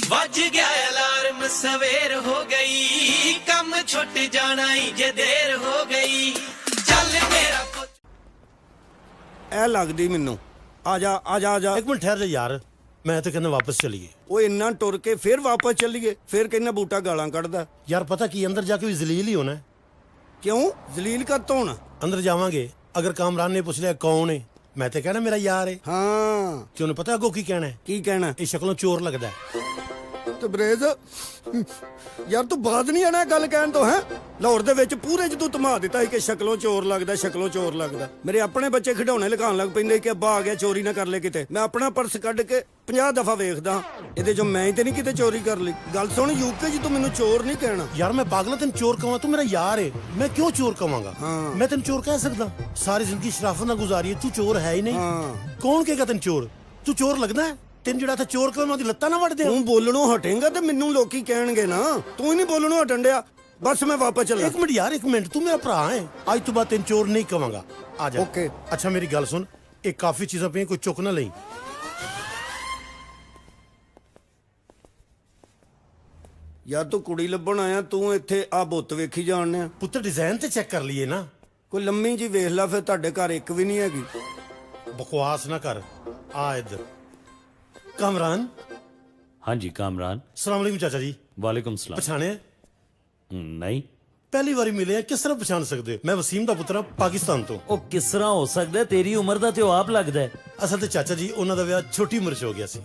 ਵੱਜ ਗਿਆ ਅਲਾਰਮ ਸਵੇਰ ਹੋ ਗਈ, ਕੰਮ ਛੁੱਟ ਜਾਣਾ ਈ ਜੇ ਦੇਰ ਹੋ ਗਈ। ਚੱਲ ਮੇਰਾ ਪੁੱਤ ਐ ਲੱਗਦੀ ਮੈਨੂੰ। ਆ ਜਾ ਆ ਜਾ ਆ ਜਾ। ਇੱਕ ਮਿੰਟ ਠਹਿਰ ਜਾ ਯਾਰ, ਮੈਂ ਤਾਂ ਕਹਿੰਦਾ ਵਾਪਸ ਚਲੀਏ। ਉਹ ਇੰਨਾ ਟੁਰ ਕੇ ਫਿਰ ਵਾਪਸ ਚੱਲੀਏ? ਫਿਰ ਕਹਿੰਦਾ ਬੂਟਾ ਗਾਲਾਂ ਕੱਢਦਾ। ਯਾਰ ਪਤਾ ਕੀ, ਅੰਦਰ ਜਾ ਕੇ ਵੀ ਜ਼ਲੀਲ ਹੀ ਹੋਣਾ ਹੈ। ਕਿਉਂ ਜ਼ਲੀਲ ਕਾਤੋਂ ਹੋਣਾ? ਅੰਦਰ ਜਾਵਾਂਗੇ, ਅਗਰ ਕਾਮਰਾਨ ਨੇ ਪੁੱਛ ਲਿਆ ਕੌਣ ਹੈ, ਮੈਂ ਤੇ ਕਹਿਣਾ ਮੇਰਾ ਯਾਰ ਹੈ। ਹਾਂ ਕਿ ਉਹਨੂੰ ਪਤਾ ਅੱਗੋਂ ਕੀ ਕਹਿਣਾ ਹੈ? ਕੀ ਕਹਿਣਾ? ਇਹ ਸ਼ਕਲੋਂ ਚੋਰ ਲੱਗਦਾ ਹੈ। ਤੇ ਬਰੇਜ਼ ਯਾਰ ਤੂੰ ਬਾਅਦ ਨਹੀਂ ਆਣਾ ਗੱਲ ਕਹਿਣ ਤੋਂ। ਹੈ ਲਾਹੌਰ ਦੇ ਵਿੱਚ ਪੂਰੇ 'ਚ ਤੂੰ ਧਮਾ ਦਿੱਤਾ ਸੀ ਕਿ ਸ਼ਕਲੋਂ ਚੋਰ ਲੱਗਦਾ, ਸ਼ਕਲੋਂ ਚੋਰ ਲੱਗਦਾ। ਮੇਰੇ ਆਪਣੇ ਬੱਚੇ ਖਿਡੌਣੇ ਲਗਾਉਣ ਲੱਗ ਪੈਂਦੇ ਕਿ ਅੱਬਾ ਆ ਗਿਆ ਚੋਰੀ ਨਾ ਕਰ ਲੈ ਕਿਤੇ। ਮੈਂ ਆਪਣਾ ਪਰਸ ਕੱਢ ਕੇ 50 ਦਫਾ ਵੇਖਦਾ, ਇਹਦੇ ਚੋਂ ਮੈਂ ਹੀ ਤੇ ਨਹੀਂ ਕਿਤੇ ਚੋਰੀ ਕਰ ਲਈ। ਗੱਲ ਸੁਣ, ਯੂਕੇ 'ਚ ਤੂੰ ਮੈਨੂੰ ਚੋਰ ਨਹੀਂ ਕਹਿਣਾ। ਯਾਰ ਮੈਂ ਪਾਗਲ ਤੈਨੂੰ ਚੋਰ ਕਹਾਂ? ਤੂੰ ਮੇਰਾ ਯਾਰ ਹੈ, ਮੈਂ ਕਿਉਂ ਚੋਰ ਕਵਾਂਗਾ? ਹਾਂ। ਮੈਂ ਤੈਨੂੰ ਚੋਰ ਕਹਿ ਸਕਦਾ? ਸਾਰੀ ਜ਼ਿੰਦਗੀ ਸ਼ਰਾਫਤ ਨਾਲ ਗੁਜ਼ਾਰੀ ਹੈ, ਤੂੰ ਚੋਰ ਹੈ ਹੀ ਨਹੀਂ। ਹਾਂ। ਕੌਣ ਕਹੇਗਾ ਤੈਨੂੰ ਚੋਰ? ਤੂੰ ਚੋਰ ਲੱਗਦਾ ਹੈ? ਤੈਨੂੰ ਜਿਹੜਾ ਇੱਥੇ ਚੋਰ ਕਹੇ ਉਹਦੀ ਲੱਤਾਂ ਨਾ ਵੱਢ ਦੇ। ਤੂੰ ਬੋਲਣੋਂ ਹਟੇਂਗਾ ਤੇ ਮੈਨੂੰ ਲੋਕੀ ਕਹਿਣਗੇ ਨਾ। ਤੂੰ ਹੀ ਨਹੀਂ ਬੋਲਣੋਂ ਹਟਣ ਡਿਆ। ਬਸ ਮੈਂ ਵਾਪਸ ਚੱਲਾਂ। ਇੱਕ ਮਿੰਟ ਯਾਰ, ਇੱਕ ਮਿੰਟ, ਤੂੰ ਮੇਰਾ ਭਰਾ ਹੈ। ਅੱਜ ਤੋਂ ਬਾਅਦ ਤੈਨੂੰ ਚੋਰ ਨਹੀਂ ਕਵਾਂਗਾ। ਆ ਜਾ। ਓਕੇ। ਅੱਛਾ ਮੇਰੀ ਗੱਲ ਸੁਣ, ਇਹ ਕਾਫੀ ਚੀਜ਼ਾਂ ਪਈਆਂ, ਕੋਈ ਚੁੱਕ ਨਾ ਲਈ। ਯਾਰ ਤੂੰ ਕੁੜੀ ਲੱਭਣ ਆਇਆ, ਤੂੰ ਇੱਥੇ ਆ ਬੁੱਤ ਵੇਖੀ ਜਾਣਿਆ। ਪੁੱਤਰ ਡਿਜ਼ਾਈਨ ਤੇ ਚੈੱਕ ਕਰ ਲਈਏ ਨਾ। ਕੋਈ ਲੰਮੀ ਜੀ ਵੇਖ ਲੈ, ਫਿਰ ਤੁਹਾਡੇ ਘਰ ਇੱਕ ਵੀ ਨਹੀਂ ਹੈਗੀ। ਬਕਵਾਸ ਨਾ ਕਰ। ਆ ਇੱਧਰ ਕਾਮਰਾਨ। हाँ जी कामरान। ਸਲਾਮ ਅਲੈਕੁਮ ਚਾਚਾ ਜੀ। वालेकुम सलाम। ਪਛਾਣਿਆ? नहीं, ਪਹਿਲੀ ਵਾਰੀ ਮਿਲੇ ਆ, ਕਿਸ ਤਰ੍ਹਾਂ ਪਛਾਣ ਸਕਦੇ ਹੋ? ਮੈਂ ਵਸੀਮ ਦਾ ਪੁੱਤਰ ਹਾਂ, ਪਾਕਿਸਤਾਨ ਤੋਂ। ਉਹ ਕਿਸ ਤਰ੍ਹਾਂ ਹੋ ਸਕਦਾ ਹੈ? ਤੇਰੀ ਉਮਰ ਦਾ ਤੇ ਉਹ ਆਪ ਲੱਗਦਾ ਹੈ। ਅਸਲ ਤੇ ਚਾਚਾ ਜੀ ਉਹਨਾਂ ਦਾ ਵਿਆਹ ਛੋਟੀ ਉਮਰ 'ਚ ਹੋ ਗਿਆ ਸੀ।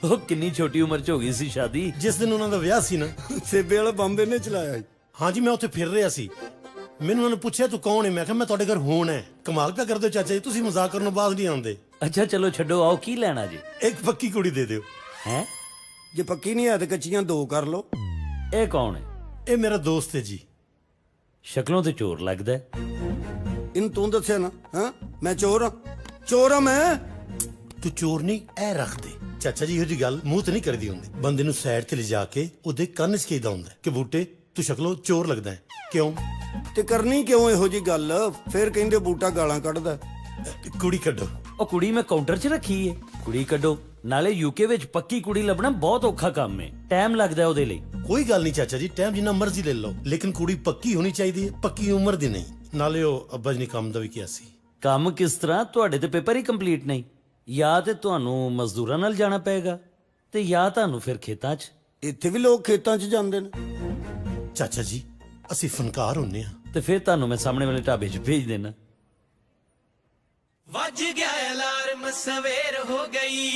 ਉਹ ਕਿੰਨੀ ਛੋਟੀ ਉਮਰ 'ਚ ਹੋ ਗਈ ਸੀ ਸ਼ਾਦੀ? ਜਿਸ ਦਿਨ ਉਹਨਾਂ ਦਾ ਵਿਆਹ ਸੀ ਨਾ। ਸੇਬੇ ਵਾਲਾ ਬੰਬ ਇਹਨੇ ਚਲਾਇਆ ਸੀ। ਹਾਂਜੀ, ਮੈਂ ਉੱਥੇ ਫਿਰ ਰਿਹਾ ਸੀ। ਮੈਨੂੰ ਉਹਨਾਂ ਨੇ ਪੁੱਛਿਆ ਤੂੰ ਕੌਣ ਹੈ? ਮੈਂ ਕਿਹਾ ਮੈਂ ਤੁਹਾਡੇ ਘਰ ਹੋਣ ਹੈ। ਕਮਾਲ ਪਿਆ ਕਰਦੇ ਹੋ ਚਾਚਾ ਜੀ, ਤੁਸੀਂ ਮਜ਼ਾਕ ਕਰਨ ਬਾਅਦ ਨਹੀਂ ਆਉਂਦੇ। ਅੱਛਾ ਚਲੋ ਛੱਡੋ, ਆਓ ਕੀ ਲੈਣਾ ਜੀ? ਇੱਕ ਪੱਕੀ ਕੁੜੀ ਦੇ ਦਿਓ। ਹੈ? ਜੇ ਪੱਕੀ ਨਹੀਂ ਹੈ ਤੇ ਕੱਚੀਆਂ ਦੋ ਕਰ ਲੋ। ਇਹ ਕੌਣ ਹੈ? ਇਹ ਮੇਰਾ ਦੋਸਤ ਹੈ ਜੀ। ਸ਼ਕਲੋਂ ਤੇ ਚੋਰ ਲੱਗਦਾ ਹੈ। ਇਹਨੂੰ ਤੂੰ ਦੱਸਿਆ ਨਾ। ਹਾਂ ਮੈਂ ਚੋਰ ਹਾਂ? ਚੋਰ ਹਾਂ ਮੈਂ? ਤੂੰ ਚੋਰ ਨਹੀਂ, ਇਹ ਰੱਖ ਦੇ। ਚਾਚਾ ਜੀ ਇਹੋ ਜੀ ਗੱਲ ਮੂੰਹ ਤੇ ਨਹੀਂ ਕਰਦੀ ਹੁੰਦੀ। ਬੰਦੇ ਨੂੰ ਸਾਈਡ ਤੇ ਲਿਜਾ ਕੇ ਉਹਦੇ ਕੰਨ 'ਚ ਕਹੀਦਾ ਹੁੰਦਾ ਕਿ ਬੂਟੇ ਤੂੰ ਸ਼ਕਲੋਂ ਚੋਰ ਲੱਗਦਾ ਹੈ। ਕਿਉਂ? ਤੇ ਕਰਨੀ ਕਿਉਂ ਇਹੋ ਜੀ ਗੱਲ? ਫਿਰ ਕਹਿੰਦੇ ਬੂਟਾ ਗਾਲਾਂ ਕੱਢਦਾ। ਕੁੜੀ ਕੱਢੋ। ਉਹ ਕੁੜੀ ਮੈਂ ਕਾਊਂਟਰ 'ਚ ਰੱਖੀ ਹੈ। ਕੁੜੀ ਕੱਢੋ। ਨਾਲੇ ਯੂਕੇ ਵਿੱਚ ਪੱਕੀ ਕੁੜੀ ਲੱਭਣਾ ਬਹੁਤ ਔਖਾ ਕੰਮ ਹੈ, ਟਾਈਮ ਲੱਗਦਾ ਉਹਦੇ ਲਈ। ਕੋਈ ਗੱਲ ਨਹੀਂ ਚਾਚਾ ਜੀ, ਟਾਈਮ ਜਿੰਨਾ ਮਰਜ਼ੀ ਲੈ ਲਓ, ਲੇਕਿਨ ਕੁੜੀ ਪੱਕੀ ਹੋਣੀ ਚਾਹੀਦੀ ਹੈ, ਪੱਕੀ ਉਮਰ ਦੀ ਨਹੀਂ। ਨਾਲੇ ਉਹ ਅੱਬਾ ਜੀ ਨੇ ਕੰਮ ਦਾ ਵੀ ਕਿਹਾ ਸੀ। ਕੰਮ ਕਿਸ ਤਰ੍ਹਾਂ? ਤੁਹਾਡੇ ਤੇ ਪੇਪਰ ਹੀ ਕੰਪਲੀਟ ਨਹੀਂ। ਜਾਂ ਤੇ ਤੁਹਾਨੂੰ ਮਜ਼ਦੂਰਾਂ ਨਾਲ ਜਾਣਾ ਪਏਗਾ ਤੇ ਜਾਂ ਤੁਹਾਨੂੰ ਫਿਰ ਖੇਤਾਂ 'ਚ। ਇੱਥੇ ਵੀ ਲੋਕ ਖੇਤਾਂ 'ਚ ਜਾਂਦੇ ਨੇ। ਚਾਚਾ ਜੀ ਅਸੀਂ ਫਨਕਾਰ ਹੁੰਨੇ ਆ। ਤੇ ਫਿਰ ਤੁਹਾਨੂੰ ਮੈਂ ਸਾਹਮਣੇ ਵਾਲੇ ਢਾਬੇ 'ਚ ਭੇਜ ਦੇਣਾ। ਵੱਜ ਗਿਆ ਅਲਾਰਮ ਸਵੇਰ ਹੋ ਗਈ।